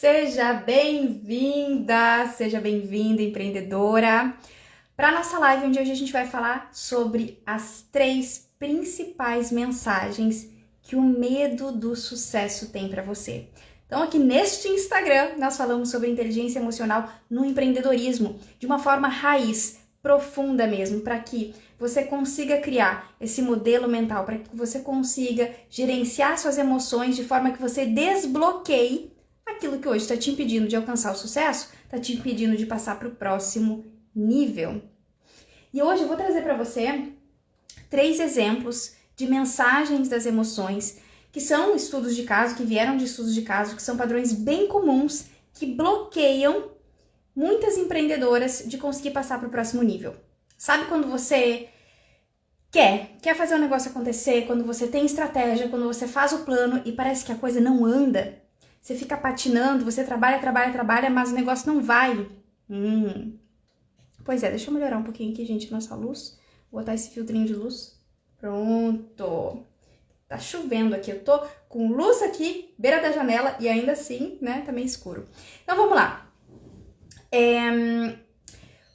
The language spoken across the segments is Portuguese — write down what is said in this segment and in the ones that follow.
Seja bem-vinda, seja bem-vinda, empreendedora, para a nossa live onde hoje a gente vai falar sobre as 3 principais mensagens que o medo do sucesso tem para você. Então aqui neste Instagram nós falamos sobre inteligência emocional no empreendedorismo de uma forma raiz, profunda mesmo, para que você consiga criar esse modelo mental, para que você consiga gerenciar suas emoções de forma que você desbloqueie aquilo que hoje está te impedindo de alcançar o sucesso, está te impedindo de passar para o próximo nível. E hoje eu vou trazer para você 3 exemplos de mensagens das emoções, que são estudos de caso, que vieram de estudos de caso, que são padrões bem comuns, que bloqueiam muitas empreendedoras de conseguir passar para o próximo nível. Sabe quando você quer fazer um negócio acontecer, quando você tem estratégia, quando você faz o plano e parece que a coisa não anda? Você fica patinando, você trabalha, mas o negócio não vai. Pois é, deixa eu melhorar um pouquinho aqui, gente, nossa luz. Vou botar esse filtrinho de luz. Pronto. Tá chovendo aqui, eu tô com luz aqui, beira da janela, e ainda assim, né, tá meio escuro. Então, vamos lá.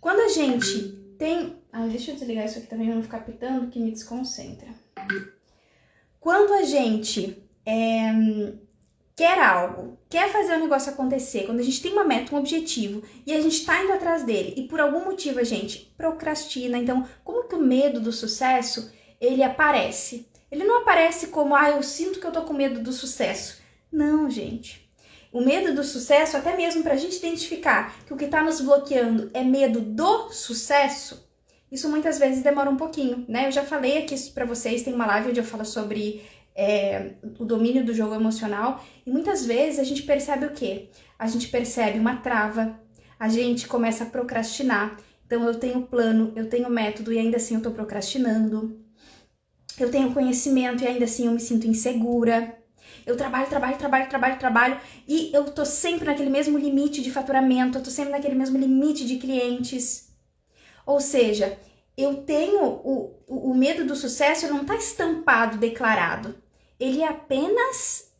Quando a gente tem... deixa eu desligar isso aqui também pra não ficar pitando, que me desconcentra. Quando a gente quer algo, quer fazer o negócio acontecer, quando a gente tem uma meta, um objetivo, e a gente tá indo atrás dele, e por algum motivo a gente procrastina, então, como que o medo do sucesso, ele aparece? Ele não aparece como, eu sinto que eu tô com medo do sucesso. Não, gente. O medo do sucesso, até mesmo pra gente identificar que o que tá nos bloqueando é medo do sucesso, isso muitas vezes demora um pouquinho, né? Eu já falei aqui pra vocês, tem uma live onde eu falo sobre o domínio do jogo emocional, e muitas vezes a gente percebe o quê? A gente percebe uma trava, a gente começa a procrastinar. Então eu tenho plano, eu tenho método e ainda assim eu tô procrastinando. Eu tenho conhecimento e ainda assim eu me sinto insegura. Eu trabalho e eu tô sempre naquele mesmo limite de faturamento, eu tô sempre naquele mesmo limite de clientes. Ou seja, eu tenho o medo do sucesso, não tá estampado, declarado. Ele é apenas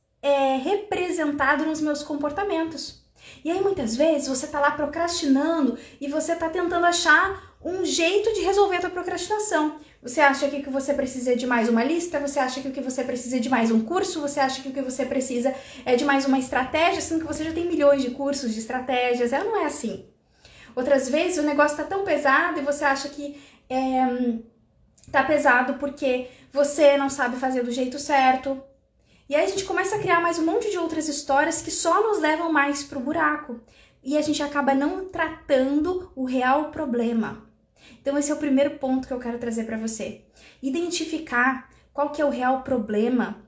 representado nos meus comportamentos. E aí muitas vezes você tá lá procrastinando e você tá tentando achar um jeito de resolver a tua procrastinação. Você acha que o que você precisa de mais uma lista, você acha que o que você precisa de mais um curso, você acha que o que você precisa é de mais uma estratégia, sendo que você já tem milhões de cursos, de estratégias. Ela não é assim. Outras vezes o negócio tá tão pesado e você acha que tá pesado porque você não sabe fazer do jeito certo. E aí a gente começa a criar mais um monte de outras histórias que só nos levam mais pro buraco. E a gente acaba não tratando o real problema. Então esse é o primeiro ponto que eu quero trazer para você. Identificar qual que é o real problema,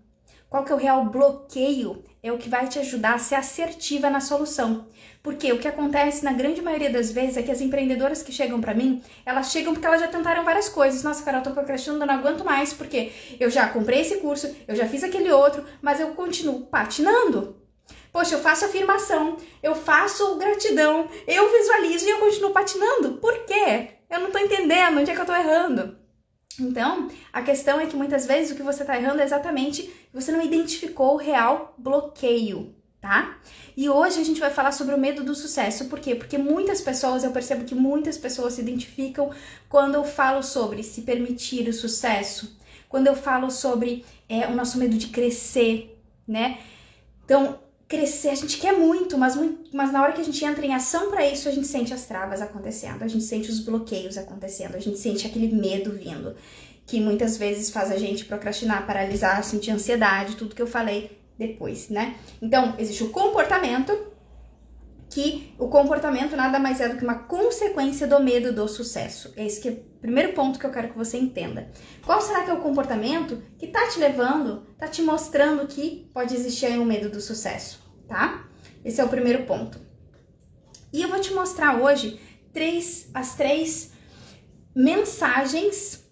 qual que é o real bloqueio, é o que vai te ajudar a ser assertiva na solução. Porque o que acontece na grande maioria das vezes é que as empreendedoras que chegam pra mim, elas chegam porque elas já tentaram várias coisas. Nossa, Carol, eu tô procrastinando, eu não aguento mais, porque eu já comprei esse curso, eu já fiz aquele outro, mas eu continuo patinando. Poxa, eu faço afirmação, eu faço gratidão, eu visualizo e eu continuo patinando. Por quê? Eu não tô entendendo onde é que eu tô errando. Então, a questão é que muitas vezes o que você tá errando é exatamente que você não identificou o real bloqueio, tá? E hoje a gente vai falar sobre o medo do sucesso. Por quê? Porque muitas pessoas, eu percebo que muitas pessoas se identificam quando eu falo sobre se permitir o sucesso, quando eu falo sobre o nosso medo de crescer, né? Então, crescer, a gente quer muito, mas na hora que a gente entra em ação para isso, a gente sente as travas acontecendo, a gente sente os bloqueios acontecendo, a gente sente aquele medo vindo, que muitas vezes faz a gente procrastinar, paralisar, sentir ansiedade, tudo que eu falei depois, né? Então, existe o comportamento, que o comportamento nada mais é do que uma consequência do medo do sucesso. Esse que é o primeiro ponto que eu quero que você entenda. Qual será que é o comportamento que tá te levando, tá te mostrando que pode existir aí um medo do sucesso, tá? Esse é o primeiro ponto. E eu vou te mostrar hoje as 3 mensagens,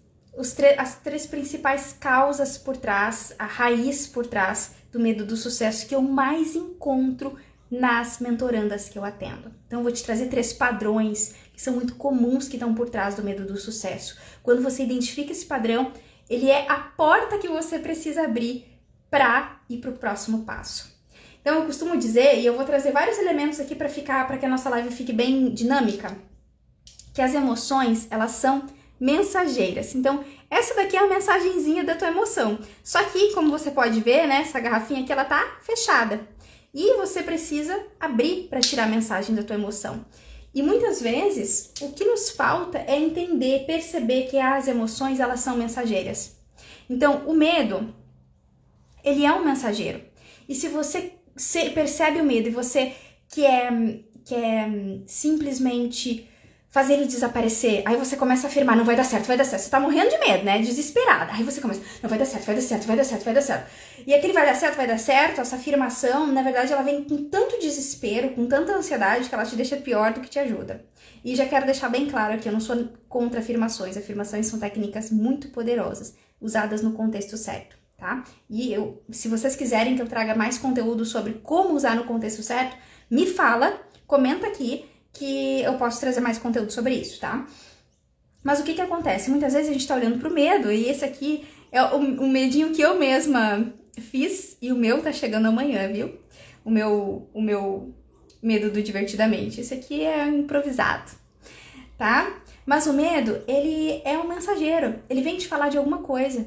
as 3 principais causas por trás, a raiz por trás do medo do sucesso que eu mais encontro nas mentorandas que eu atendo. Então eu vou te trazer 3 padrões que são muito comuns que estão por trás do medo do sucesso. Quando você identifica esse padrão, ele é a porta que você precisa abrir para ir para o próximo passo. Então eu costumo dizer, e eu vou trazer vários elementos aqui para que a nossa live fique bem dinâmica, que as emoções, elas são mensageiras. Então, essa daqui é a mensagenzinha da tua emoção. Só que, como você pode ver, né, essa garrafinha aqui, ela tá fechada. E você precisa abrir para tirar a mensagem da tua emoção. E muitas vezes, o que nos falta é entender, perceber que as emoções, elas são mensageiras. Então, o medo, ele é um mensageiro. E se você percebe o medo e você quer simplesmente fazer ele desaparecer, aí você começa a afirmar, não vai dar certo, vai dar certo. Você tá morrendo de medo, né? Desesperada. Aí você começa, não vai dar certo, vai dar certo, vai dar certo, vai dar certo. E aquele vai dar certo, essa afirmação, na verdade, ela vem com tanto desespero, com tanta ansiedade, que ela te deixa pior do que te ajuda. E já quero deixar bem claro aqui, eu não sou contra afirmações. Afirmações são técnicas muito poderosas, usadas no contexto certo, tá? E se vocês quiserem que eu traga mais conteúdo sobre como usar no contexto certo, me fala, comenta aqui, que eu posso trazer mais conteúdo sobre isso, tá? Mas o que acontece? Muitas vezes a gente tá olhando pro medo, e esse aqui é o medinho que eu mesma fiz, e o meu tá chegando amanhã, viu? O meu medo do Divertidamente. Esse aqui é improvisado, tá? Mas o medo, ele é um mensageiro, ele vem te falar de alguma coisa.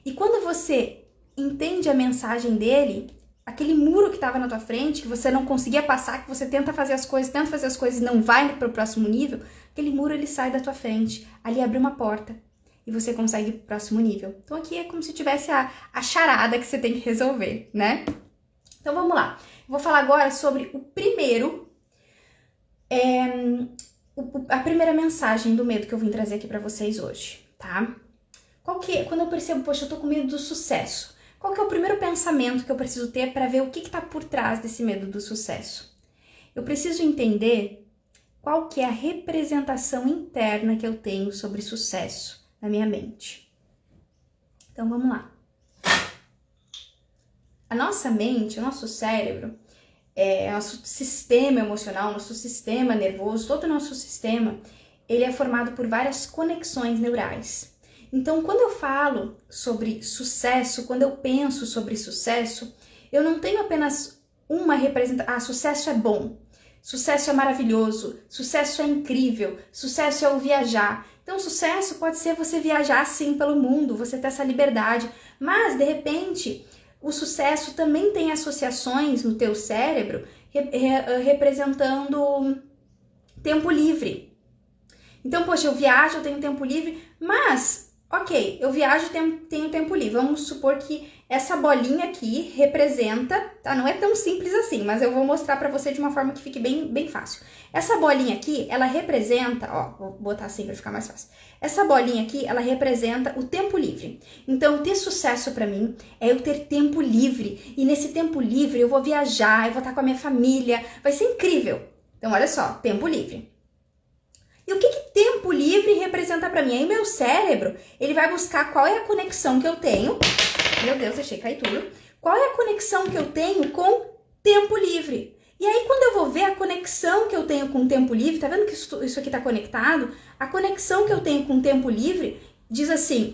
E quando você entende a mensagem dele, aquele muro que estava na tua frente, que você não conseguia passar, que você tenta fazer as coisas e não vai para o próximo nível, aquele muro ele sai da tua frente, ali abre uma porta e você consegue ir pro próximo nível. Então aqui é como se tivesse a charada que você tem que resolver, né? Então vamos lá. Eu vou falar agora sobre o primeiro, a primeira mensagem do medo que eu vim trazer aqui para vocês hoje, tá? Quando eu percebo, poxa, eu tô com medo do sucesso. Qual que é o primeiro pensamento que eu preciso ter para ver o que está por trás desse medo do sucesso? Eu preciso entender qual que é a representação interna que eu tenho sobre sucesso na minha mente. Então vamos lá. A nossa mente, o nosso cérebro, nosso sistema emocional, nosso sistema nervoso, todo o nosso sistema, ele é formado por várias conexões neurais. Então, quando eu falo sobre sucesso, quando eu penso sobre sucesso, eu não tenho apenas uma representação. Ah, sucesso é bom, sucesso é maravilhoso, sucesso é incrível, sucesso é o viajar. Então, sucesso pode ser você viajar sim pelo mundo, você ter essa liberdade, mas de repente, o sucesso também tem associações no teu cérebro representando tempo livre. Então, poxa, eu viajo, eu tenho tempo livre, mas ok, eu viajo e tenho tempo livre. Vamos supor que essa bolinha aqui representa, tá? Não é tão simples assim, mas eu vou mostrar pra você de uma forma que fique bem fácil. Essa bolinha aqui, ela representa, ó, vou botar assim pra ficar mais fácil. Essa bolinha aqui, ela representa o tempo livre. Então, ter sucesso pra mim é eu ter tempo livre. E nesse tempo livre eu vou viajar, eu vou estar com a minha família, vai ser incrível. Então, olha só, tempo livre. E o que tempo livre representa pra mim? Aí meu cérebro, ele vai buscar qual é a conexão que eu tenho. Meu Deus, deixei cair tudo. Qual é a conexão que eu tenho com tempo livre? E aí quando eu vou ver a conexão que eu tenho com tempo livre, tá vendo que isso aqui tá conectado? A conexão que eu tenho com tempo livre diz assim,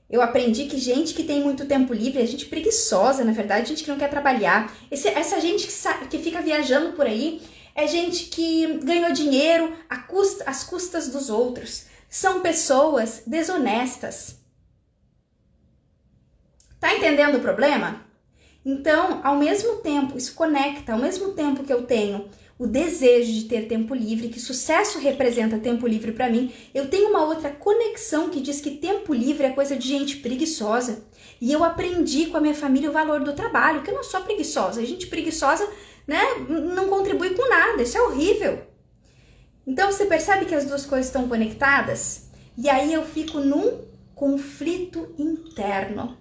eu aprendi que gente que tem muito tempo livre é gente preguiçosa, na verdade, gente que não quer trabalhar. Essa gente que fica viajando por aí, é gente que ganhou dinheiro às custas dos outros. São pessoas desonestas. Tá entendendo o problema? Então, ao mesmo tempo, isso conecta, ao mesmo tempo que eu tenho o desejo de ter tempo livre, que sucesso representa tempo livre para mim, eu tenho uma outra conexão que diz que tempo livre é coisa de gente preguiçosa. E eu aprendi com a minha família o valor do trabalho, que eu não sou preguiçosa. A gente preguiçosa, né, não contribui com nada, isso é horrível. Então você percebe que as duas coisas estão conectadas? E aí eu fico num conflito interno.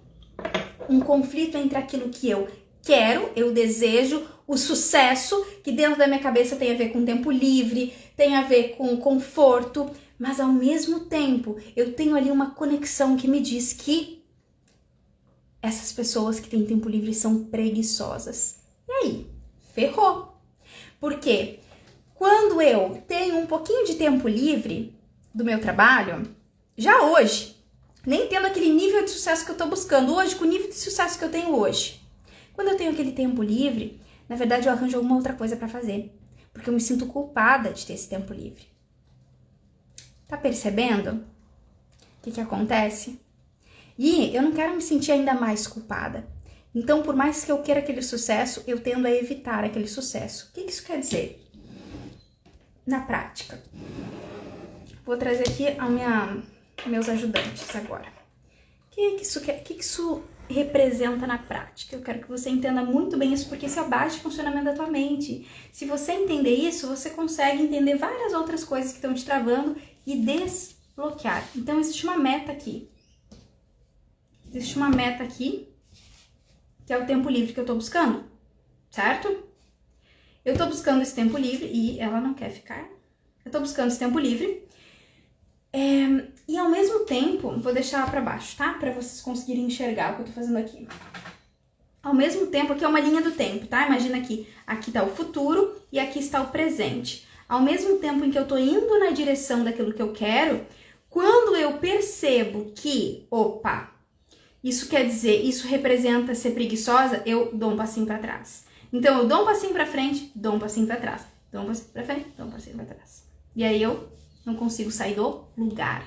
Um conflito entre aquilo que eu quero, eu desejo, o sucesso, que dentro da minha cabeça tem a ver com tempo livre, tem a ver com conforto, mas ao mesmo tempo eu tenho ali uma conexão que me diz que essas pessoas que têm tempo livre são preguiçosas. E aí? Ferrou. Por quê? Quando eu tenho um pouquinho de tempo livre do meu trabalho, já hoje, nem tendo aquele nível de sucesso que eu tô buscando hoje, com o nível de sucesso que eu tenho hoje, Quando eu tenho aquele tempo livre, na verdade eu arranjo alguma outra coisa para fazer, porque eu me sinto culpada de ter esse tempo livre. Tá percebendo o que acontece? E eu não quero me sentir ainda mais culpada. Então, por mais que eu queira aquele sucesso, eu tendo a evitar aquele sucesso. O que isso quer dizer? Na prática. Vou trazer aqui meus ajudantes agora. O que isso representa na prática? Eu quero que você entenda muito bem isso, porque isso é a base de funcionamento da tua mente. Se você entender isso, você consegue entender várias outras coisas que estão te travando e desbloquear. Então, existe uma meta aqui. Existe uma meta aqui, que é o tempo livre que eu tô buscando, certo? Eu tô buscando esse tempo livre e ela não quer ficar. Eu tô buscando esse tempo livre. E ao mesmo tempo, vou deixar pra baixo, tá? Pra vocês conseguirem enxergar o que eu tô fazendo aqui. Ao mesmo tempo, aqui é uma linha do tempo, tá? Imagina aqui tá o futuro e aqui está o presente. Ao mesmo tempo em que eu tô indo na direção daquilo que eu quero, quando eu percebo que, opa, isso quer dizer, isso representa ser preguiçosa, eu dou um passinho pra trás. Então, eu dou um passinho pra frente, dou um passinho pra trás. Dou um passinho pra frente, dou um passinho pra trás. E aí eu não consigo sair do lugar.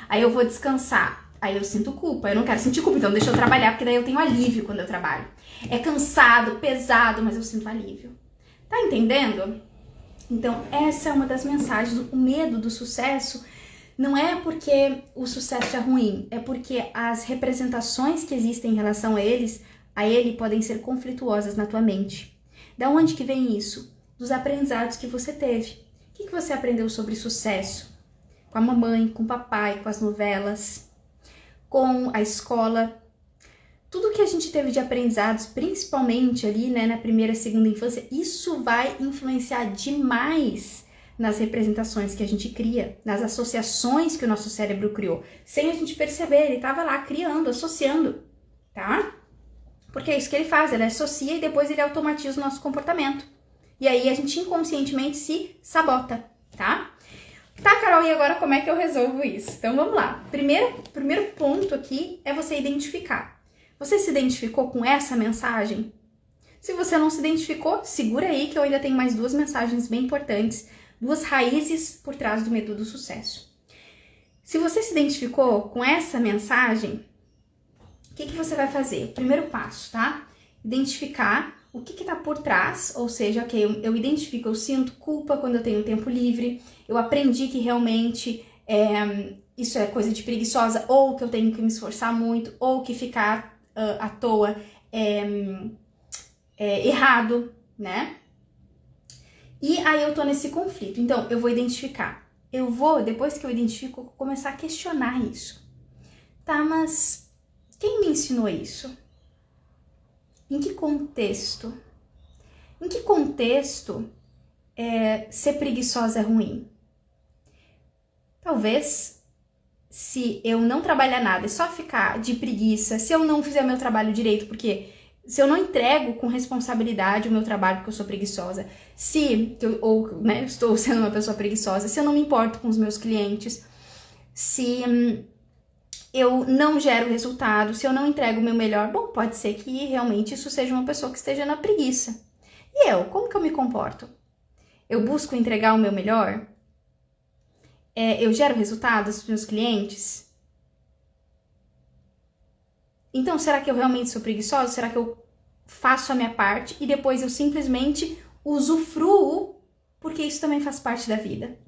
Aí eu vou descansar. Aí eu sinto culpa. Eu não quero sentir culpa, então deixa eu trabalhar, porque daí eu tenho alívio quando eu trabalho. É cansado, pesado, mas eu sinto alívio. Tá entendendo? Então, essa é uma das mensagens. O medo do sucesso não é porque o sucesso é ruim, é porque as representações que existem em relação a ele podem ser conflituosas na tua mente. Da onde que vem isso? Dos aprendizados que você teve. O que você aprendeu sobre sucesso? Com a mamãe, com o papai, com as novelas, com a escola. Tudo que a gente teve de aprendizados, principalmente ali, né, na primeira e segunda infância, isso vai influenciar demais nas representações que a gente cria, nas associações que o nosso cérebro criou. Sem a gente perceber, ele estava lá criando, associando, tá? Porque é isso que ele faz, ele associa e depois ele automatiza o nosso comportamento. E aí a gente inconscientemente se sabota, tá? Tá, Carol, e agora como é que eu resolvo isso? Então vamos lá. Primeiro ponto aqui é você identificar. Você se identificou com essa mensagem? Se você não se identificou, segura aí que eu ainda tenho mais 2 mensagens bem importantes, 2 raízes por trás do medo do sucesso. Se você se identificou com essa mensagem, o que você vai fazer? Primeiro passo, tá? Identificar o que tá por trás, ou seja, ok, eu identifico, eu sinto culpa quando eu tenho tempo livre, eu aprendi que realmente isso é coisa de preguiçosa, ou que eu tenho que me esforçar muito, ou que ficar à toa é errado, né? E aí eu tô nesse conflito, então eu vou identificar. Depois que eu identifico, começar a questionar isso. Tá, mas quem me ensinou isso? Em que contexto? Em que contexto ser preguiçosa é ruim? Talvez, se eu não trabalhar nada e só ficar de preguiça, se eu não fizer meu trabalho direito, porque se eu não entrego com responsabilidade o meu trabalho porque eu sou preguiçosa, eu estou sendo uma pessoa preguiçosa, se eu não me importo com os meus clientes, se eu não gero resultado, se eu não entrego o meu melhor, bom, pode ser que realmente isso seja uma pessoa que esteja na preguiça. E como que eu me comporto? Eu busco entregar o meu melhor? Eu gero resultados para os meus clientes? Então, será que eu realmente sou preguiçosa? Será que eu faço a minha parte e depois eu simplesmente usufruo, porque isso também faz parte da vida?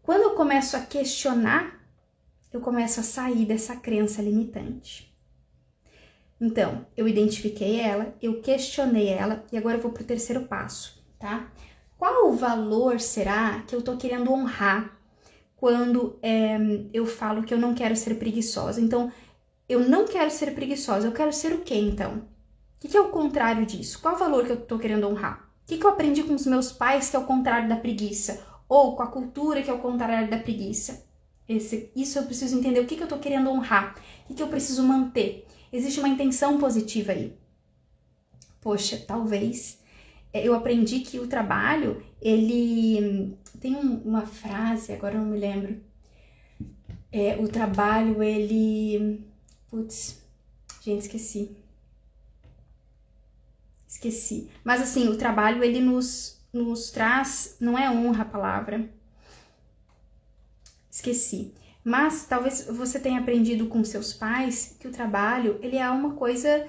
Quando eu começo a questionar, eu começo a sair dessa crença limitante. Então, eu identifiquei ela, eu questionei ela e agora eu vou pro terceiro passo, tá? Qual o valor será que eu tô querendo honrar quando eu falo que eu não quero ser preguiçosa? Então, eu não quero ser preguiçosa, eu quero ser o quê então? O que é o contrário disso? Qual o valor que eu tô querendo honrar? O que eu aprendi com os meus pais que é o contrário da preguiça? Ou com a cultura que é o contrário da preguiça? Isso eu preciso entender, o que eu tô querendo honrar? O que eu preciso manter? Existe uma intenção positiva aí. Poxa, talvez eu aprendi que o trabalho, ele tem uma frase, agora eu não me lembro. O trabalho, ele... Putz, Gente, esqueci. Mas assim, o trabalho, ele nos traz, não é honra a palavra. Esqueci. Mas talvez você tenha aprendido com seus pais que o trabalho, ele é uma coisa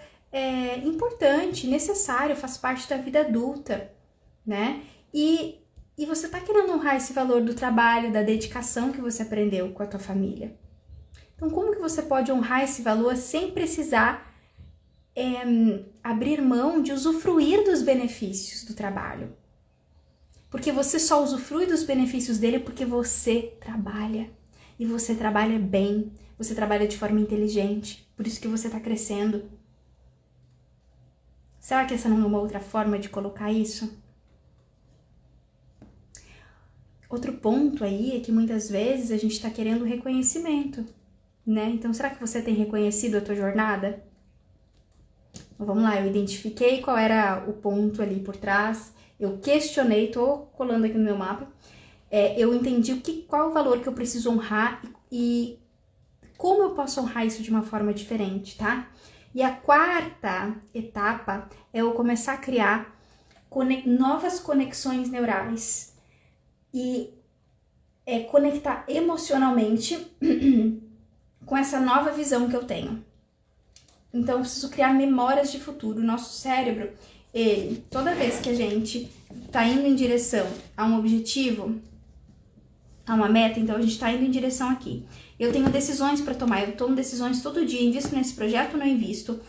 importante, necessário, faz parte da vida adulta, né? E você tá querendo honrar esse valor do trabalho, da dedicação que você aprendeu com a tua família. Então, como que você pode honrar esse valor sem precisar abrir mão de usufruir dos benefícios do trabalho? Porque você só usufrui dos benefícios dele porque você trabalha. E você trabalha bem, você trabalha de forma inteligente, por isso que você está crescendo. Será que essa não é uma outra forma de colocar isso? Outro ponto aí é que muitas vezes a gente está querendo reconhecimento, né? Então, será que você tem reconhecido a tua jornada? Então, vamos lá, eu identifiquei qual era o ponto ali por trás, eu questionei, tô colando aqui no meu mapa, eu entendi qual o valor que eu preciso honrar e como eu posso honrar isso de uma forma diferente, tá? E a quarta etapa é eu começar a criar novas conexões neurais e conectar emocionalmente com essa nova visão que eu tenho. Então, eu preciso criar memórias de futuro. O nosso cérebro, toda vez que a gente tá indo em direção a um objetivo, a uma meta, então a gente tá indo em direção aqui. Eu tenho decisões para tomar, eu tomo decisões todo dia, invisto nesse projeto ou não invisto,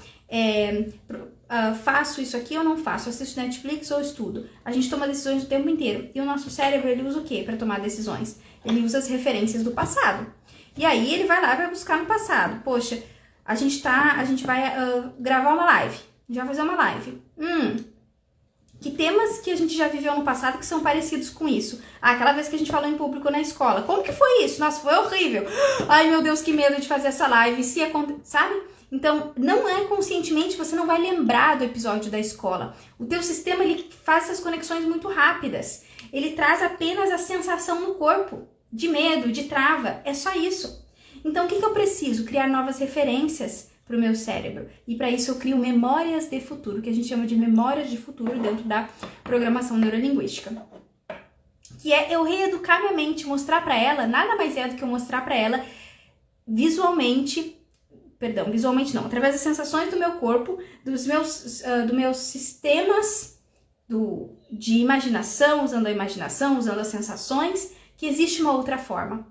faço isso aqui ou não faço, assisto Netflix ou estudo. A gente toma decisões o tempo inteiro. E o nosso cérebro, ele usa o quê para tomar decisões? Ele usa as referências do passado. E aí ele vai lá e vai buscar no passado. Poxa, a gente vai gravar uma live. A gente vai fazer uma live. Que temas que a gente já viveu no passado que são parecidos com isso? Aquela vez que a gente falou em público na escola. Como que foi isso? Nossa, foi horrível. Ai, meu Deus, que medo de fazer essa live. Sabe? Então, não é conscientemente, você não vai lembrar do episódio da escola. O teu sistema, ele faz essas conexões muito rápidas. Ele traz apenas a sensação no corpo de medo, de trava. É só isso. Então, o que eu preciso? Criar novas referências para o meu cérebro. E para isso eu crio memórias de futuro, que a gente chama de memórias de futuro dentro da programação neurolinguística. Que é eu reeducar minha mente, mostrar para ela, nada mais é do que eu mostrar para ela visualmente não, através das sensações do meu corpo, dos meus sistemas de imaginação, usando a imaginação, usando as sensações, que existe uma outra forma.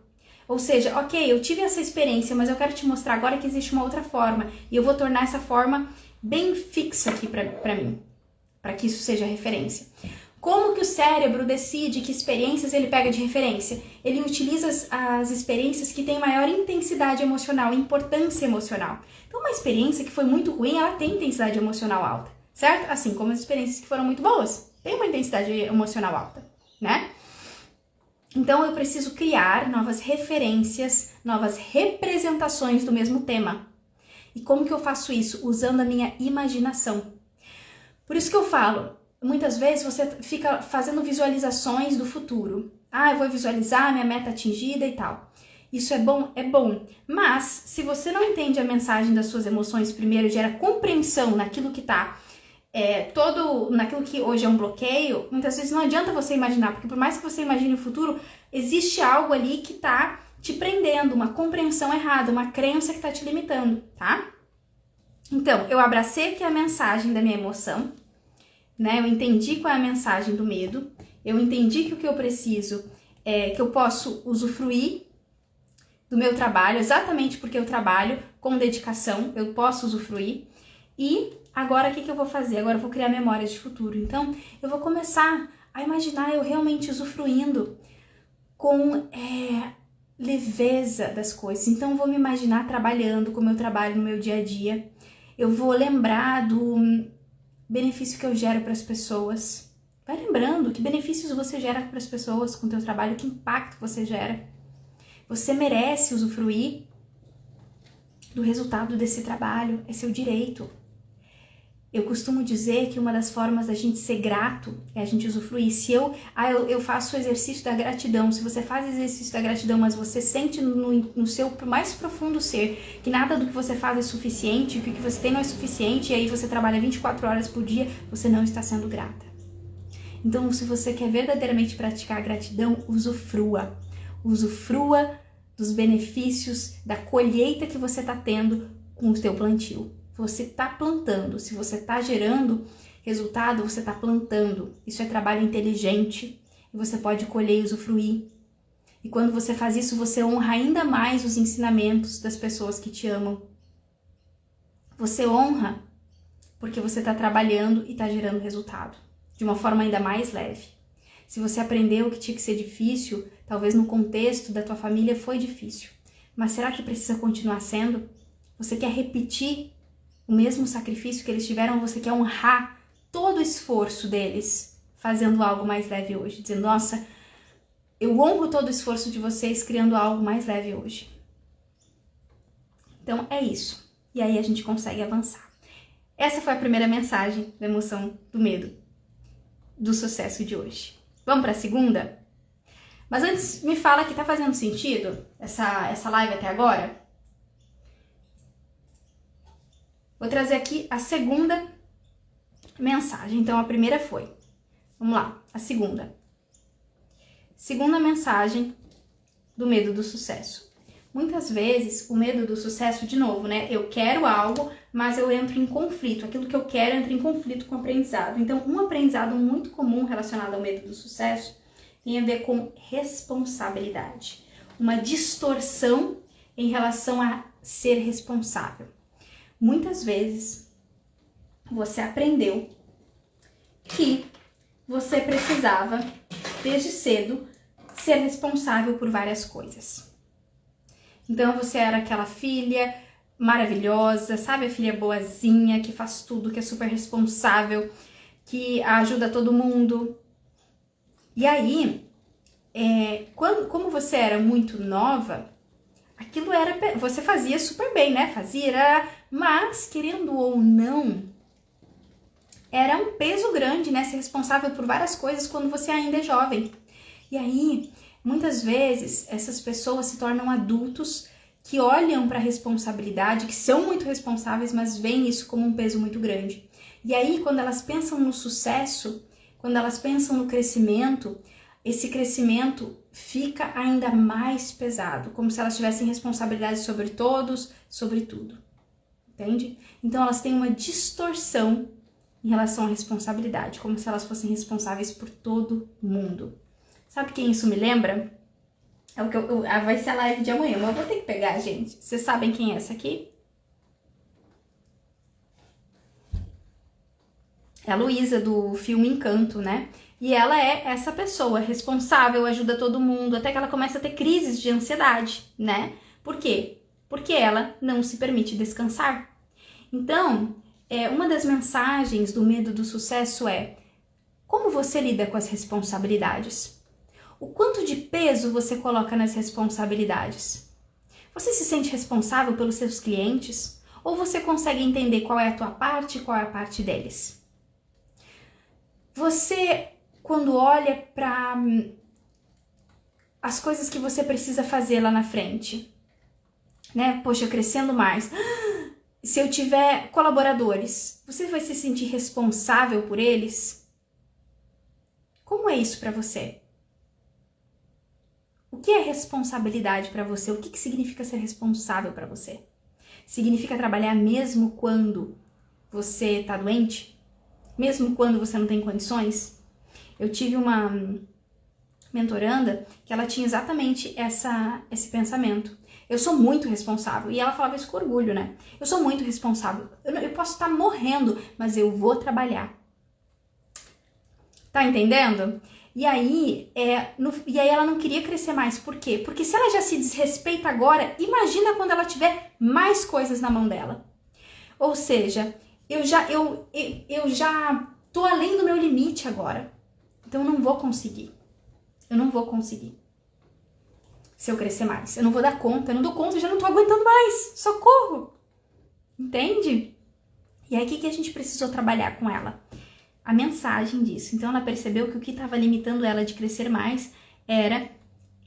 Ou seja, ok, eu tive essa experiência, mas eu quero te mostrar agora que existe uma outra forma. E eu vou tornar essa forma bem fixa aqui pra mim, para que isso seja referência. Como que o cérebro decide que experiências ele pega de referência? Ele utiliza as experiências que têm maior intensidade emocional, importância emocional. Então, uma experiência que foi muito ruim, ela tem intensidade emocional alta, certo? Assim como as experiências que foram muito boas, tem uma intensidade emocional alta, né? Então, eu preciso criar novas referências, novas representações do mesmo tema. E como que eu faço isso? Usando a minha imaginação. Por isso que eu falo, muitas vezes você fica fazendo visualizações do futuro. Eu vou visualizar minha meta atingida e tal. Isso é bom? É bom. Mas, se você não entende a mensagem das suas emoções, primeiro gera compreensão naquilo que está naquilo que hoje é um bloqueio, muitas vezes não adianta você imaginar, porque por mais que você imagine o futuro, existe algo ali que tá te prendendo, uma compreensão errada, uma crença que tá te limitando, tá? Então, eu abracei aqui a mensagem da minha emoção, né? Eu entendi qual é a mensagem do medo, eu entendi que o que eu preciso é que eu posso usufruir do meu trabalho, exatamente porque eu trabalho com dedicação, eu posso usufruir. E agora o que eu vou fazer? Agora eu vou criar memórias de futuro. Então, eu vou começar a imaginar eu realmente usufruindo com leveza das coisas. Então, eu vou me imaginar trabalhando como eu trabalho no meu dia a dia. Eu vou lembrar do benefício que eu gero para as pessoas. Vai lembrando que benefícios você gera para as pessoas com o teu trabalho, que impacto você gera. Você merece usufruir do resultado desse trabalho, é seu direito. Eu costumo dizer que uma das formas da gente ser grato é a gente usufruir. Se eu faço o exercício da gratidão, se você faz o exercício da gratidão, mas você sente no seu mais profundo ser que nada do que você faz é suficiente, que o que você tem não é suficiente, e aí você trabalha 24 horas por dia, você não está sendo grata. Então, se você quer verdadeiramente praticar a gratidão, usufrua. Usufrua dos benefícios, da colheita que você está tendo com o seu plantio. Você está plantando, se você está gerando resultado, você está plantando. Isso é trabalho inteligente e você pode colher e usufruir. E quando você faz isso, você honra ainda mais os ensinamentos das pessoas que te amam. Você honra porque você está trabalhando e está gerando resultado de uma forma ainda mais leve. Se você aprendeu que tinha que ser difícil, talvez no contexto da tua família foi difícil. Mas será que precisa continuar sendo? Você quer repetir o mesmo sacrifício que eles tiveram? Você quer honrar todo o esforço deles fazendo algo mais leve hoje? Dizendo, nossa, eu honro todo o esforço de vocês criando algo mais leve hoje. Então é isso. E aí a gente consegue avançar. Essa foi a primeira mensagem da emoção do medo, do sucesso de hoje. Vamos para a segunda? Mas antes, me fala que tá fazendo sentido essa live até agora? Vou trazer aqui a segunda mensagem. Então, a primeira foi. Vamos lá, a segunda. Segunda mensagem do medo do sucesso. Muitas vezes, o medo do sucesso, de novo, né? Eu quero algo, mas eu entro em conflito. Aquilo que eu quero entra em conflito com o aprendizado. Então, um aprendizado muito comum relacionado ao medo do sucesso tem a ver com responsabilidade. Uma distorção em relação a ser responsável. Muitas vezes, você aprendeu que você precisava, desde cedo, ser responsável por várias coisas. Então, você era aquela filha maravilhosa, sabe? A filha boazinha, que faz tudo, que é super responsável, que ajuda todo mundo. E aí, como você era muito nova, aquilo você fazia super bem, né? Mas, querendo ou não, era um peso grande, né? Ser responsável por várias coisas quando você ainda é jovem. E aí, muitas vezes, essas pessoas se tornam adultos que olham para a responsabilidade, que são muito responsáveis, mas veem isso como um peso muito grande. E aí, quando elas pensam no sucesso, quando elas pensam no crescimento, esse crescimento fica ainda mais pesado, como se elas tivessem responsabilidade sobre todos, sobre tudo. Entende? Então, elas têm uma distorção em relação à responsabilidade, como se elas fossem responsáveis por todo mundo. Sabe quem isso me lembra? Vai ser a live de amanhã, mas eu vou ter que pegar, gente. Vocês sabem quem é essa aqui? É a Luísa, do filme Encanto, né? E ela é essa pessoa responsável, ajuda todo mundo, até que ela começa a ter crises de ansiedade, né? Por quê? Porque ela não se permite descansar. Então, uma das mensagens do medo do sucesso é: como você lida com as responsabilidades? O quanto de peso você coloca nas responsabilidades? Você se sente responsável pelos seus clientes? Ou você consegue entender qual é a tua parte e qual é a parte deles? Você, quando olha para as coisas que você precisa fazer lá na frente, né? Poxa, crescendo mais. Se eu tiver colaboradores, você vai se sentir responsável por eles? Como é isso para você? O que é responsabilidade para você? O que significa ser responsável para você? Significa trabalhar mesmo quando você está doente? Mesmo quando você não tem condições? Eu tive uma mentoranda que ela tinha exatamente esse pensamento. Eu sou muito responsável. E ela falava isso com orgulho, né? Eu sou muito responsável. Eu posso estar morrendo, mas eu vou trabalhar. Tá entendendo? E aí ela não queria crescer mais. Por quê? Porque se ela já se desrespeita agora, imagina quando ela tiver mais coisas na mão dela. Ou seja, eu já tô além do meu limite agora. Então eu não vou conseguir. Eu não vou conseguir. Se eu crescer mais. Eu não vou dar conta. Eu não dou conta, eu já não tô aguentando mais. Socorro! Entende? E aí, o que a gente precisou trabalhar com ela? A mensagem disso. Então, ela percebeu que o que estava limitando ela de crescer mais era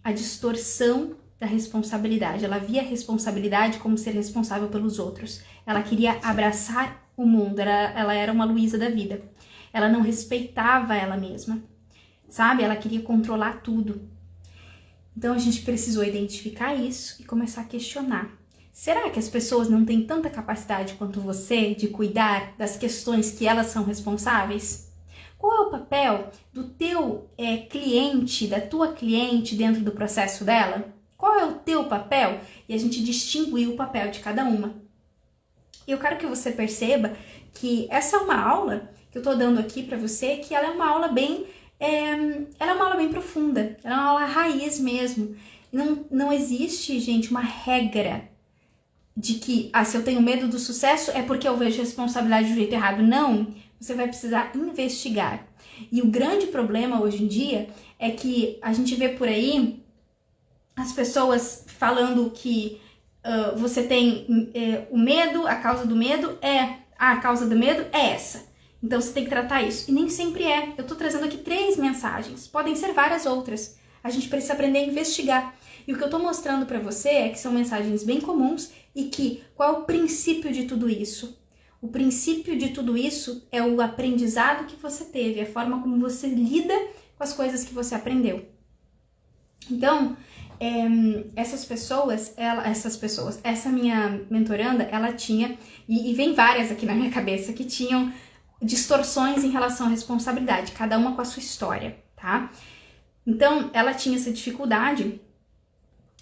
a distorção da responsabilidade. Ela via a responsabilidade como ser responsável pelos outros. Ela queria abraçar o mundo. Ela era uma Luísa da vida. Ela não respeitava ela mesma, sabe? Ela queria controlar tudo. Então, a gente precisou identificar isso e começar a questionar. Será que as pessoas não têm tanta capacidade quanto você de cuidar das questões que elas são responsáveis? Qual é o papel do teu cliente, da tua cliente dentro do processo dela? Qual é o teu papel? E a gente distinguir o papel de cada uma. Eu quero que você perceba que essa é uma aula que eu tô dando aqui para você, que ela é uma aula bem profunda, ela é uma aula raiz mesmo. Não existe, gente, uma regra de que, se eu tenho medo do sucesso é porque eu vejo responsabilidade do jeito errado. Não, você vai precisar investigar. E o grande problema hoje em dia é que a gente vê por aí as pessoas falando que você tem o medo, a causa do medo é essa. Então você tem que tratar isso. E nem sempre é. Eu tô trazendo aqui 3 mensagens. Podem ser várias outras. A gente precisa aprender a investigar. E o que eu tô mostrando pra você é que são mensagens bem comuns e que qual é o princípio de tudo isso? O princípio de tudo isso é o aprendizado que você teve, a forma como você lida com as coisas que você aprendeu. Então, essa minha mentoranda, ela tinha, e vem várias aqui na minha cabeça, que tinham distorções em relação à responsabilidade, cada uma com a sua história, tá? Então, ela tinha essa dificuldade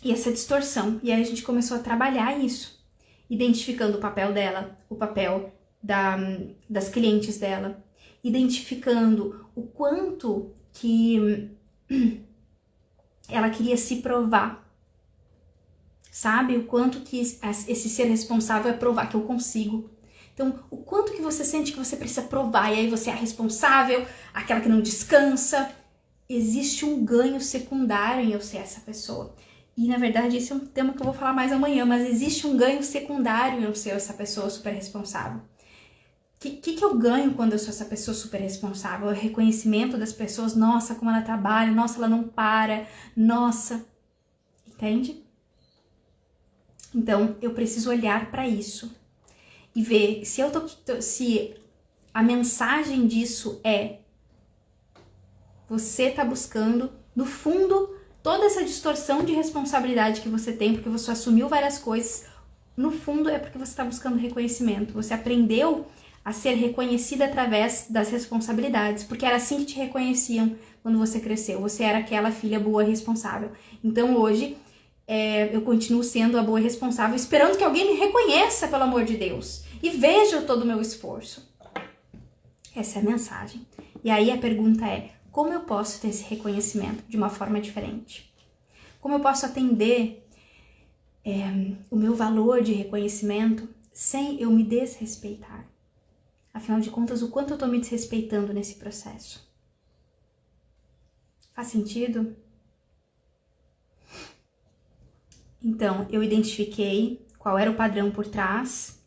e essa distorção, e aí a gente começou a trabalhar isso, identificando o papel dela, o papel das clientes dela, identificando o quanto que ela queria se provar, sabe? O quanto que esse ser responsável é provar que eu consigo. Então, o quanto que você sente que você precisa provar, e aí você é a responsável, aquela que não descansa. Existe um ganho secundário em eu ser essa pessoa. E, na verdade, esse é um tema que eu vou falar mais amanhã, mas existe um ganho secundário em eu ser essa pessoa super responsável. O que eu ganho quando eu sou essa pessoa super responsável? O reconhecimento das pessoas, nossa, como ela trabalha, nossa, ela não para, nossa, entende? Então, eu preciso olhar para isso e ver se a mensagem disso é você tá buscando, no fundo, toda essa distorção de responsabilidade que você tem, porque você assumiu várias coisas, no fundo é porque você está buscando reconhecimento. Você aprendeu a ser reconhecida através das responsabilidades, porque era assim que te reconheciam quando você cresceu. Você era aquela filha boa e responsável. Então hoje eu continuo sendo a boa e responsável, esperando que alguém me reconheça, pelo amor de Deus, e veja todo o meu esforço. Essa é a mensagem. E aí a pergunta é: como eu posso ter esse reconhecimento de uma forma diferente? Como eu posso atender o meu valor de reconhecimento sem eu me desrespeitar? Afinal de contas, o quanto eu tô me desrespeitando nesse processo? Faz sentido? Então, eu identifiquei qual era o padrão por trás,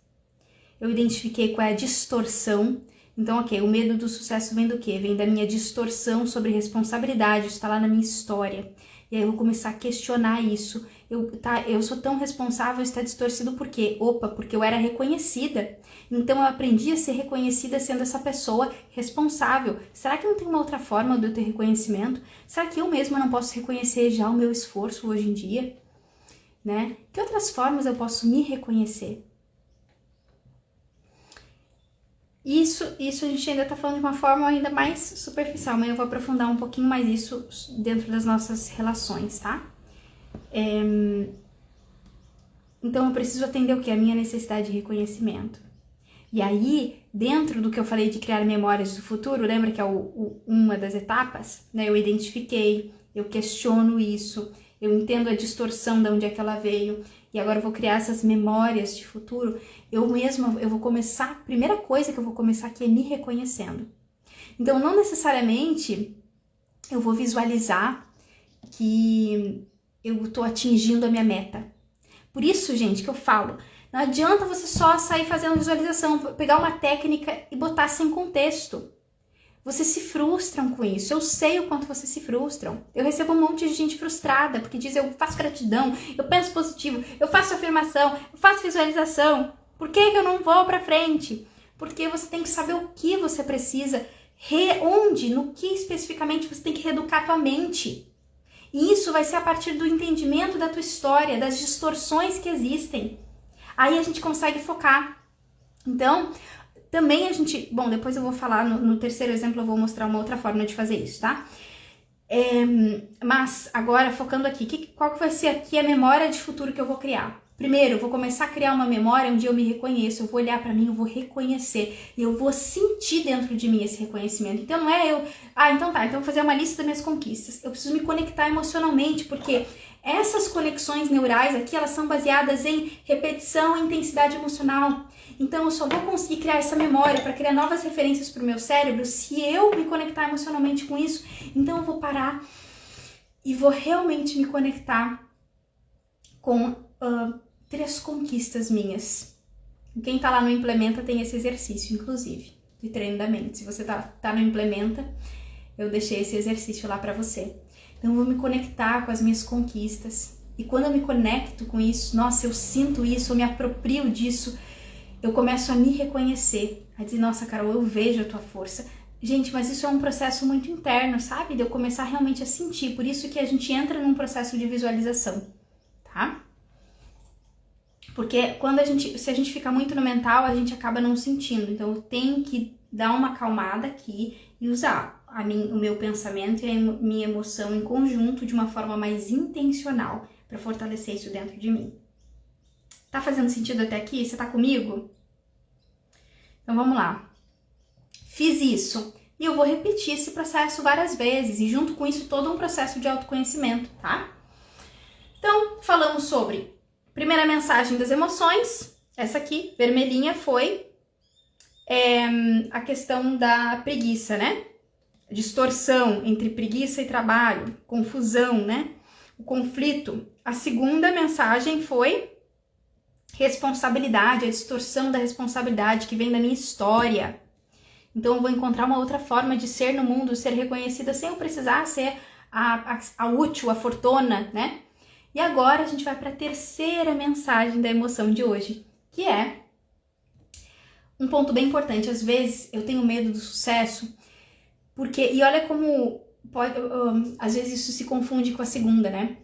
eu identifiquei qual é a distorção. Então, ok, o medo do sucesso vem do quê? Vem da minha distorção sobre responsabilidade, isso tá lá na minha história. E aí eu vou começar a questionar isso. Eu sou tão responsável, está distorcido por quê? Opa, porque eu era reconhecida. Então eu aprendi a ser reconhecida sendo essa pessoa responsável. Será que não tem uma outra forma de eu ter reconhecimento? Será que eu mesma não posso reconhecer já o meu esforço hoje em dia? Né? Que outras formas eu posso me reconhecer? Isso a gente ainda tá falando de uma forma ainda mais superficial, mas eu vou aprofundar um pouquinho mais isso dentro das nossas relações, tá? Então eu preciso atender o que? A minha necessidade de reconhecimento. E aí, dentro do que eu falei de criar memórias do futuro, lembra que é uma das etapas? Né? Eu identifiquei, eu questiono isso, eu entendo a distorção de onde é que ela veio, e agora eu vou criar essas memórias de futuro. Eu vou começar, a primeira coisa que eu vou começar aqui é me reconhecendo. Então, não necessariamente eu vou visualizar que eu tô atingindo a minha meta. Por isso, gente, que eu falo, Não adianta você só sair fazendo visualização, pegar uma técnica e botar sem contexto. Vocês se frustram com isso. Eu sei o quanto vocês se frustram. Eu recebo um monte de gente frustrada porque diz: eu faço gratidão, eu penso positivo, eu faço afirmação, eu faço visualização. Por que eu não vou pra frente? Porque você tem que saber o que você precisa, onde, no que especificamente você tem que reeducar a tua mente. E isso vai ser a partir do entendimento da tua história, das distorções que existem. Aí a gente consegue focar. Então, também a gente... Bom, depois eu vou falar, no terceiro exemplo eu vou mostrar uma outra forma de fazer isso, tá? Mas agora, focando aqui, qual que vai ser aqui a memória de futuro que eu vou criar? Primeiro, eu vou começar a criar uma memória onde eu me reconheço, eu vou olhar pra mim, eu vou reconhecer, e eu vou sentir dentro de mim esse reconhecimento. Então não é eu, então eu vou fazer uma lista das minhas conquistas. Eu preciso me conectar emocionalmente, porque essas conexões neurais aqui, elas são baseadas em repetição e intensidade emocional. Então eu só vou conseguir criar essa memória para criar novas referências para o meu cérebro se eu me conectar emocionalmente com isso. Então eu vou parar e vou realmente me conectar com 3 conquistas minhas. Quem tá lá no Implementa tem esse exercício, inclusive, de treino da mente. Se você tá no Implementa, eu deixei esse exercício lá pra você. Então eu vou me conectar com as minhas conquistas. E quando eu me conecto com isso, nossa, eu sinto isso, eu me aproprio disso, eu começo a me reconhecer, a dizer: nossa, Carol, eu vejo a tua força. Gente, mas isso é um processo muito interno, sabe? De eu começar realmente a sentir. Por isso que a gente entra num processo de visualização, tá? Porque se a gente fica muito no mental, a gente acaba não sentindo. Então eu tenho que dar uma acalmada aqui e usar o meu pensamento e a minha emoção em conjunto de uma forma mais intencional para fortalecer isso dentro de mim. Tá fazendo sentido até aqui? Você tá comigo? Então vamos lá. Fiz isso e eu vou repetir esse processo várias vezes e junto com isso todo um processo de autoconhecimento, tá? Então falamos sobre primeira mensagem das emoções, essa aqui, vermelhinha, foi a questão da preguiça, né? Distorção entre preguiça e trabalho, confusão, né? O conflito. A segunda mensagem foi responsabilidade, a distorção da responsabilidade que vem da minha história. Então eu vou encontrar uma outra forma de ser no mundo, ser reconhecida sem eu precisar ser a útil, a fortuna, né? E agora a gente vai para a terceira mensagem da emoção de hoje, que é um ponto bem importante. Às vezes eu tenho medo do sucesso, e olha como às vezes isso se confunde com a segunda, né?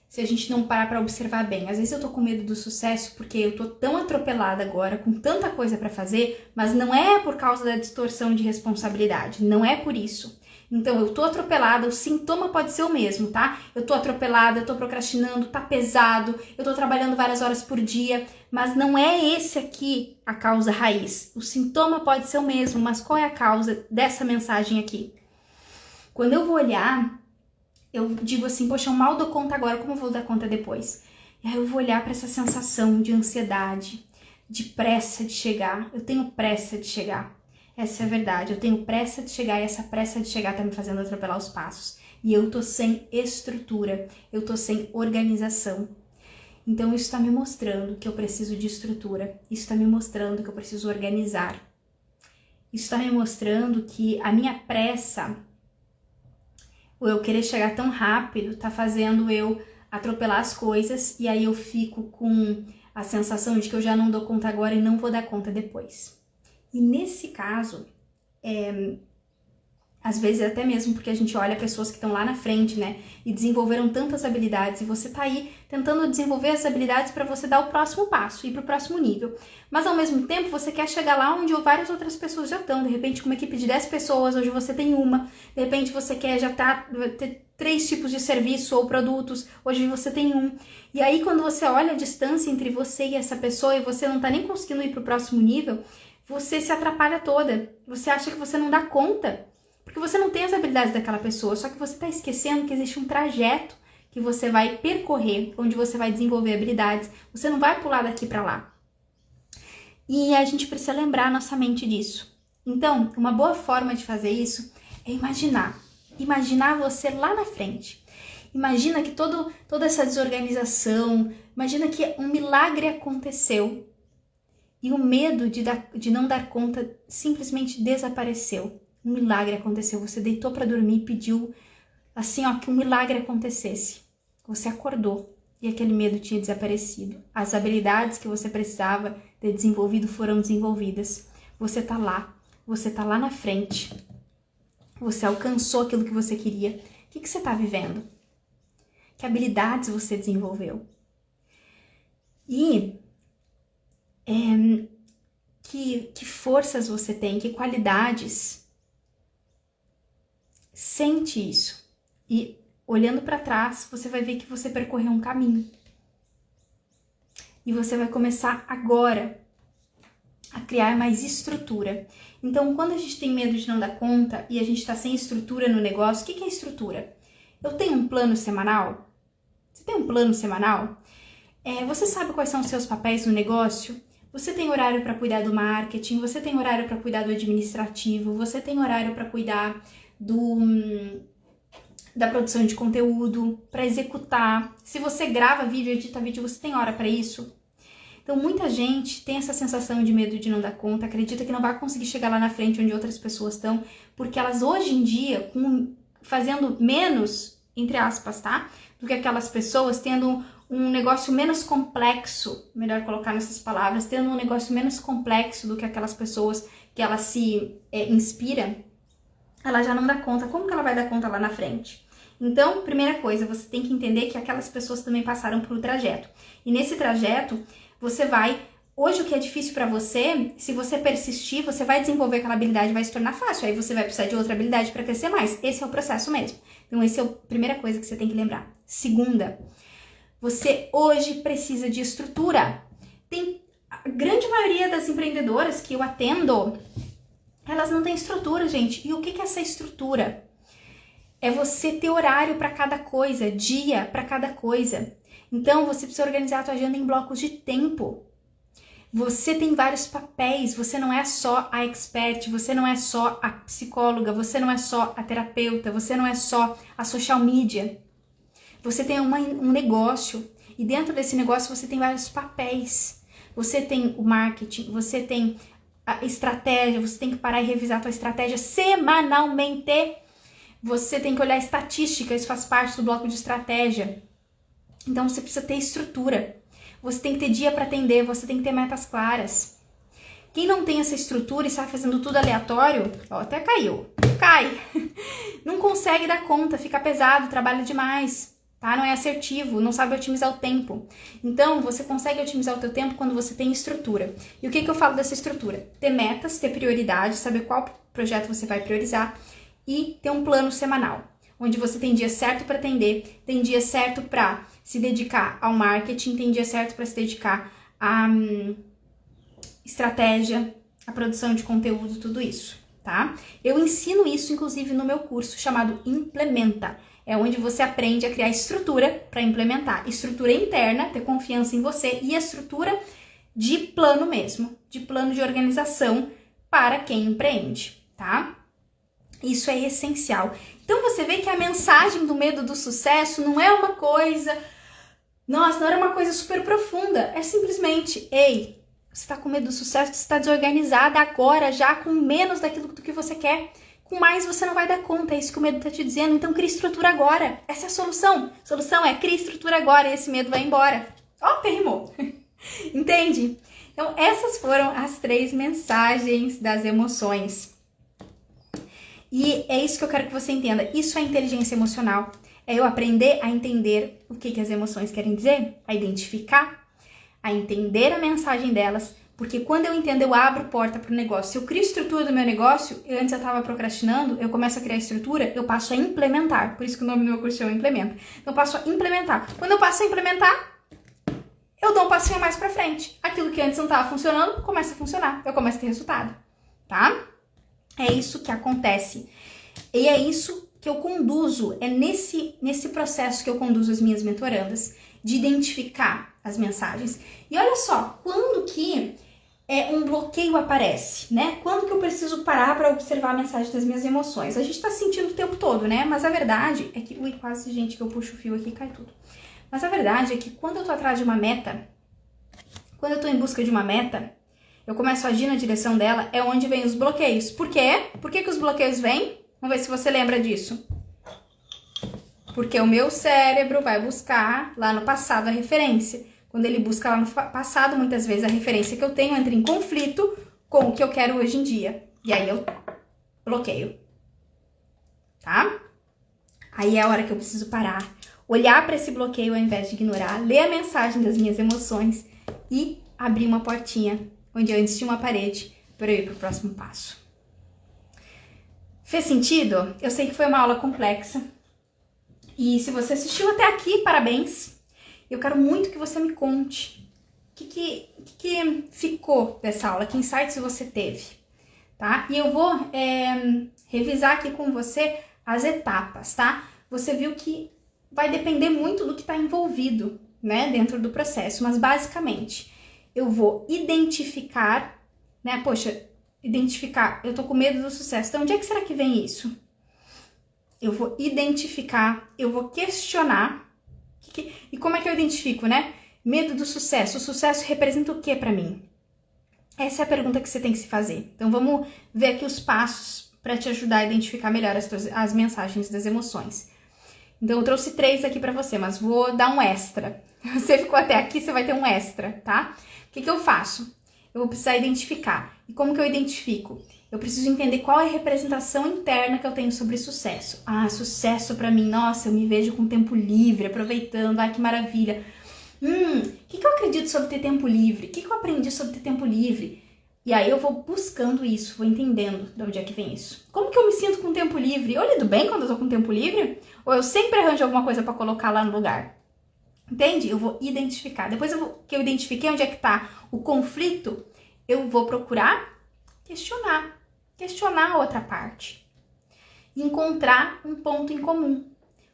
Se a gente não parar para observar bem. Às vezes eu tô com medo do sucesso porque eu tô tão atropelada agora, com tanta coisa para fazer, mas não é por causa da distorção de responsabilidade, não é por isso. Então, eu tô atropelada, o sintoma pode ser o mesmo, tá? Eu tô atropelada, eu tô procrastinando, tá pesado, eu tô trabalhando várias horas por dia, mas não é esse aqui a causa raiz. O sintoma pode ser o mesmo, mas qual é a causa dessa mensagem aqui? Quando eu vou olhar, eu digo assim: poxa, eu mal dou conta agora, como eu vou dar conta depois? E aí eu vou olhar para essa sensação de ansiedade, de pressa de chegar. Eu tenho pressa de chegar. Essa é a verdade, eu tenho pressa de chegar e essa pressa de chegar tá me fazendo atropelar os passos. E eu tô sem estrutura, eu tô sem organização. Então isso tá me mostrando que eu preciso de estrutura, isso tá me mostrando que eu preciso organizar. Isso tá me mostrando que a minha pressa, ou eu querer chegar tão rápido, tá fazendo eu atropelar as coisas e aí eu fico com a sensação de que eu já não dou conta agora e não vou dar conta depois. E nesse caso, às vezes até mesmo porque a gente olha pessoas que estão lá na frente, né, e desenvolveram tantas habilidades e você tá aí tentando desenvolver as habilidades para você dar o próximo passo, ir pro próximo nível. Mas ao mesmo tempo você quer chegar lá onde várias outras pessoas já estão, de repente com uma equipe de 10 pessoas, hoje você tem uma, de repente você quer já ter 3 tipos de serviço ou produtos, hoje você tem um. E aí quando você olha a distância entre você e essa pessoa e você não tá nem conseguindo ir pro próximo nível, você se atrapalha toda, você acha que você não dá conta, porque você não tem as habilidades daquela pessoa, só que você está esquecendo que existe um trajeto que você vai percorrer, onde você vai desenvolver habilidades, você não vai pular daqui para lá. E a gente precisa lembrar a nossa mente disso. Então, uma boa forma de fazer isso é imaginar você lá na frente. Imagina que toda essa desorganização, imagina que um milagre aconteceu E o medo de não dar conta simplesmente desapareceu. Um milagre aconteceu. Você deitou para dormir e pediu assim, ó, que um milagre acontecesse. Você acordou e aquele medo tinha desaparecido. As habilidades que você precisava ter desenvolvido foram desenvolvidas. Você tá lá na frente. Você alcançou aquilo que você queria. O que você tá vivendo? Que habilidades você desenvolveu? E que forças você tem, que qualidades. Sente isso. E olhando para trás, você vai ver que você percorreu um caminho. E você vai começar agora a criar mais estrutura. Então, quando a gente tem medo de não dar conta e a gente está sem estrutura no negócio, o que é estrutura? Eu tenho um plano semanal? Você tem um plano semanal? Você sabe quais são os seus papéis no negócio? Você tem horário para cuidar do marketing, você tem horário para cuidar do administrativo, você tem horário para cuidar da produção de conteúdo, para executar. Se você grava vídeo, edita vídeo, você tem hora para isso? Então, muita gente tem essa sensação de medo de não dar conta, acredita que não vai conseguir chegar lá na frente onde outras pessoas estão, porque elas hoje em dia, fazendo menos, entre aspas, tá? Do que aquelas pessoas, tendo um negócio menos complexo, melhor colocar nessas palavras, tendo um negócio menos complexo do que aquelas pessoas que ela se inspira, ela já não dá conta. Como que ela vai dar conta lá na frente? Então, primeira coisa, você tem que entender que aquelas pessoas também passaram por um trajeto. E nesse trajeto, você vai... Hoje, o que é difícil pra você, se você persistir, você vai desenvolver aquela habilidade, vai se tornar fácil. Aí você vai precisar de outra habilidade para crescer mais. Esse é o processo mesmo. Então, essa é a primeira coisa que você tem que lembrar. Segunda, você hoje precisa de estrutura. A grande maioria das empreendedoras que eu atendo, elas não têm estrutura, gente. E o que é essa estrutura? É você ter horário para cada coisa, dia para cada coisa. Então, você precisa organizar a tua agenda em blocos de tempo. Você tem vários papéis, você não é só a expert, você não é só a psicóloga, você não é só a terapeuta, você não é só a social media. Você tem um negócio e dentro desse negócio você tem vários papéis. Você tem o marketing, você tem a estratégia, você tem que parar e revisar a tua estratégia semanalmente. Você tem que olhar estatística, isso faz parte do bloco de estratégia. Então você precisa ter estrutura. Você tem que ter dia para atender, você tem que ter metas claras. Quem não tem essa estrutura e está fazendo tudo aleatório, ó, até caiu, cai. Não consegue dar conta, fica pesado, trabalha demais, tá? Não é assertivo, não sabe otimizar o tempo. Então você consegue otimizar o teu tempo quando você tem estrutura. E o que eu falo dessa estrutura? Ter metas, ter prioridade, saber qual projeto você vai priorizar e ter um plano semanal, onde você tem dia certo para atender, tem dia certo para se dedicar ao marketing, tem dia certo para se dedicar à estratégia, à produção de conteúdo, tudo isso, tá? Eu ensino isso, inclusive, no meu curso chamado Implementa. É onde você aprende a criar estrutura para implementar. Estrutura interna, ter confiança em você e a estrutura de plano mesmo, de plano de organização para quem empreende, tá? Isso é essencial. Então você vê que a mensagem do medo do sucesso não é uma coisa... Nossa, não era uma coisa super profunda. É simplesmente, ei, você tá com medo do sucesso, você tá desorganizada agora, já com menos daquilo do que você quer. Com mais você não vai dar conta, é isso que o medo tá te dizendo. Então cria estrutura agora. Essa é a solução. A solução é cria estrutura agora e esse medo vai embora. Ó, até rimou. Entende? Então essas foram as 3 mensagens das emoções. E é isso que eu quero que você entenda. Isso é inteligência emocional. É eu aprender a entender o que as emoções querem dizer, a identificar, a entender a mensagem delas, porque quando eu entendo, eu abro porta para o negócio. Se eu crio estrutura do meu negócio, antes eu estava procrastinando, eu começo a criar estrutura, eu passo a implementar. Por isso que o nome do meu curso é Implementa. Eu passo a implementar. Quando eu passo a implementar, eu dou um passinho a mais para frente. Aquilo que antes não estava funcionando, começa a funcionar. Eu começo a ter resultado, tá? É isso que acontece. E é isso que eu conduzo, é nesse processo que eu conduzo as minhas mentorandas, de identificar as mensagens. E olha só, quando que um bloqueio aparece, né? Quando que eu preciso parar para observar a mensagem das minhas emoções? A gente tá sentindo o tempo todo, né? Mas a verdade é que... Ui, quase, gente, que eu puxo o fio aqui e cai tudo. Mas a verdade é que quando eu tô atrás de uma meta, quando eu tô em busca de uma meta, eu começo a agir na direção dela, é onde vem os bloqueios. Por quê? Por que os bloqueios vêm? Vamos ver se você lembra disso. Porque o meu cérebro vai buscar lá no passado a referência. Quando ele busca lá no passado, muitas vezes a referência que eu tenho entra em conflito com o que eu quero hoje em dia. E aí eu bloqueio. Tá? Aí é a hora que eu preciso parar, olhar para esse bloqueio ao invés de ignorar, ler a mensagem das minhas emoções e abrir uma portinha onde antes tinha uma parede para eu ir para o próximo passo. Fez sentido? Eu sei que foi uma aula complexa. E se você assistiu até aqui, parabéns. Eu quero muito que você me conte o que ficou dessa aula, que insights você teve, tá? E eu vou revisar aqui com você as etapas, tá? Você viu que vai depender muito do que está envolvido, né, dentro do processo, mas basicamente eu vou identificar, né, identificar, eu tô com medo do sucesso, então onde é que será que vem isso? Eu vou identificar, eu vou questionar, e como é que eu identifico, né? Medo do sucesso, o sucesso representa o que para mim? Essa é a pergunta que você tem que se fazer. Então vamos ver aqui os passos para te ajudar a identificar melhor as mensagens das emoções. Então eu trouxe 3 aqui para você, mas vou dar um extra. Você ficou até aqui, você vai ter um extra, tá? O que eu faço? Eu vou precisar identificar. E como que eu identifico? Eu preciso entender qual é a representação interna que eu tenho sobre sucesso. Ah, sucesso pra mim, nossa, eu me vejo com tempo livre, aproveitando, ai que maravilha. O que eu acredito sobre ter tempo livre? O que eu aprendi sobre ter tempo livre? E aí eu vou buscando isso, vou entendendo de onde é que vem isso. Como que eu me sinto com tempo livre? Eu lido bem quando eu tô com tempo livre? Ou eu sempre arranjo alguma coisa pra colocar lá no lugar? Entende? Eu vou identificar. Depois que eu identifiquei onde é que tá o conflito, eu vou procurar questionar a outra parte. Encontrar um ponto em comum.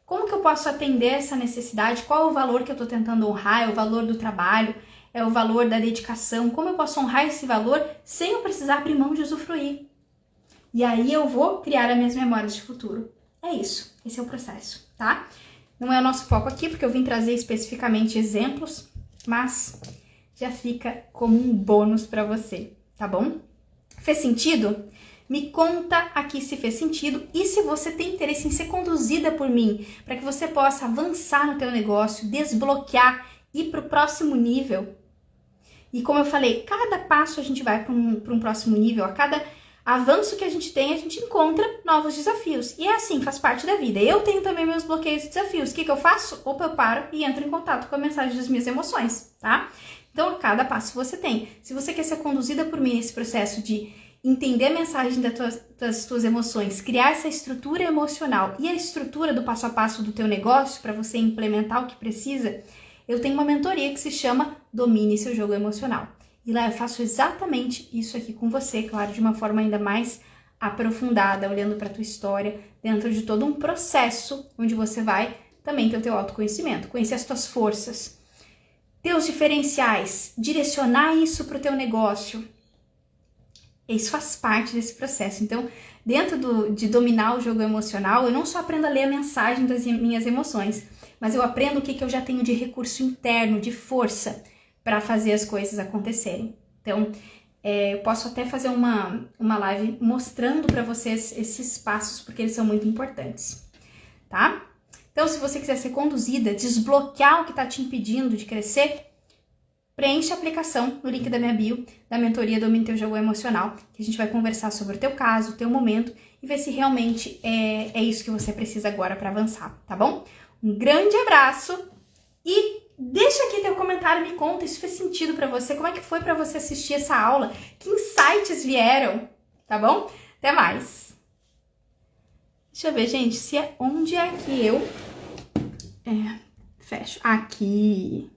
Como que eu posso atender essa necessidade? Qual é o valor que eu tô tentando honrar? É o valor do trabalho? É o valor da dedicação? Como eu posso honrar esse valor sem eu precisar abrir mão de usufruir? E aí eu vou criar as minhas memórias de futuro. É isso. Esse é o processo, tá? Não é o nosso foco aqui, porque eu vim trazer especificamente exemplos, mas já fica como um bônus para você, tá bom? Fez sentido? Me conta aqui se fez sentido e se você tem interesse em ser conduzida por mim, para que você possa avançar no teu negócio, desbloquear, ir para o próximo nível. E como eu falei, cada passo a gente vai para um próximo nível, a cada avanço que a gente tem, a gente encontra novos desafios. E é assim, faz parte da vida. Eu tenho também meus bloqueios e desafios. O que eu faço? Opa, eu paro e entro em contato com a mensagem das minhas emoções, tá? Então, a cada passo você tem. Se você quer ser conduzida por mim nesse processo de entender a mensagem das tuas emoções, criar essa estrutura emocional e a estrutura do passo a passo do teu negócio para você implementar o que precisa, eu tenho uma mentoria que se chama Domine Seu Jogo Emocional. E lá eu faço exatamente isso aqui com você, claro, de uma forma ainda mais aprofundada, olhando para a tua história, dentro de todo um processo onde você vai também ter o teu autoconhecimento, conhecer as tuas forças, teus diferenciais, direcionar isso para o teu negócio. Isso faz parte desse processo. Então, dentro de dominar o jogo emocional, eu não só aprendo a ler a mensagem das minhas emoções, mas eu aprendo o que eu já tenho de recurso interno, de força, para fazer as coisas acontecerem. Então, eu posso até fazer uma live mostrando para vocês esses passos, porque eles são muito importantes, tá? Então, se você quiser ser conduzida, desbloquear o que está te impedindo de crescer, preenche a aplicação no link da minha bio, da mentoria Domine Teu Jogo Emocional, que a gente vai conversar sobre o teu caso, o teu momento, e ver se realmente é isso que você precisa agora para avançar, tá bom? Um grande abraço e deixa aqui teu comentário, me conta, isso fez sentido para você? Como é que foi para você assistir essa aula? Que insights vieram, tá bom? Até mais! Deixa eu ver, gente, onde é que eu fecho? Aqui.